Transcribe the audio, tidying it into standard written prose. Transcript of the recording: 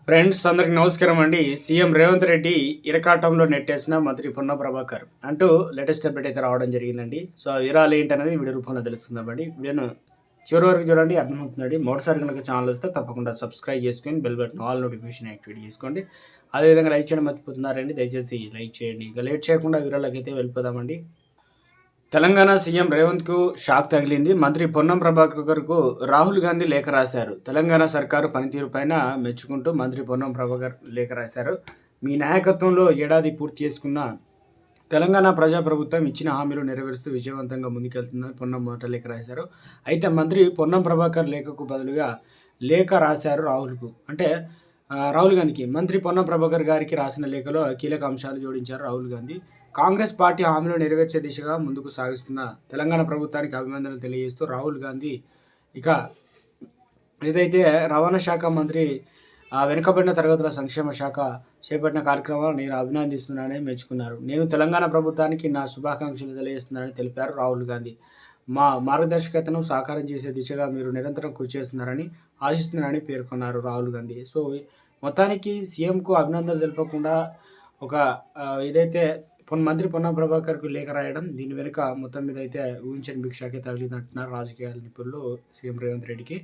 Friends అందరికి నమస్కారం అండి. సీఎం రేవంత్ రెడ్డి ఇరకాటంలో నెట్టేసిన మంత్రి పొన్నం ప్రభాకర్ అంటూ లేటెస్ట్ అప్డేట్ అయితే రావడం జరిగిందండి. సో ఆ వివరాలు ఏంటనేది వీడియో రూపంలో తెలుస్తుందండి. వీడియోను చివరి వరకు చూడండి, అర్థమవుతుందండి. మొదటిసారి కనుక ఛానల్ వస్తే తప్పకుండా సబ్స్క్రైబ్ చేసుకొని bell button all notification activate చేసుకోండి. అదేవిధంగా లైక్ చేయడం మర్చిపోతున్నారండి, దయచేసి లైక్ చేయండి. ఇక లేట్ చేయకుండా వివరాలకి అయితే వెళ్ళిపోదామండి. తెలంగాణ సీఎం రేవంత్కు షాక్ తగిలింది. మంత్రి పొన్నం ప్రభాకర్కు రాహుల్ గాంధీ లేఖ రాశారు. తెలంగాణ సర్కారు పనితీరుపైన మెచ్చుకుంటూ మంత్రి పొన్నం ప్రభాకర్ లేఖ రాశారు. మీ నాయకత్వంలో ఏడాది పూర్తి చేసుకున్న తెలంగాణ ప్రజాప్రభుత్వం ఇచ్చిన హామీలు నెరవేరుస్తూ విజయవంతంగా ముందుకెళ్తుందని పొన్నం మొదట లేఖ రాశారు. అయితే మంత్రి పొన్నం ప్రభాకర్ లేఖకు బదులుగా లేఖ రాశారు రాహుల్కు. అంటే రాహుల్ గాంధీకి మంత్రి పొన్నం ప్రభాకర్ గారికి రాసిన లేఖలో కీలక అంశాలు జోడించారు రాహుల్ గాంధీ. కాంగ్రెస్ పార్టీ హామీలు నెరవేర్చే దిశగా ముందుకు సాగిస్తున్న తెలంగాణ ప్రభుత్వానికి అభినందనలు తెలియజేస్తూ రాహుల్ గాంధీ ఇక ఏదైతే రవాణా శాఖ మంత్రి వెనుకబడిన తరగతుల సంక్షేమ శాఖ చేపట్టిన కార్యక్రమాలు నేను అభినందిస్తున్నానని మెచ్చుకున్నారు. నేను తెలంగాణ ప్రభుత్వానికి నా శుభాకాంక్షలు తెలియజేస్తున్నానని తెలిపారు రాహుల్ గాంధీ. మా మార్గదర్శకతను సాకారం చేసే దిశగా మీరు నిరంతరం కృషి చేస్తున్నారని ఆశిస్తున్నారని పేర్కొన్నారు రాహుల్ గాంధీ. సో మొత్తానికి సీఎంకు అభినందనలు తెలపకుండా ఒక ఏదైతే మంత్రి పొన్నం ప్రభాకర్కు లేఖ రాయడం, దీని వెనుక మొత్తం మీద అయితే ఊహించని భిక్షకే తగిలిందంటున్నారు రాజకీయాల నిపుణులు సీఎం రేవంత్ రెడ్డికి.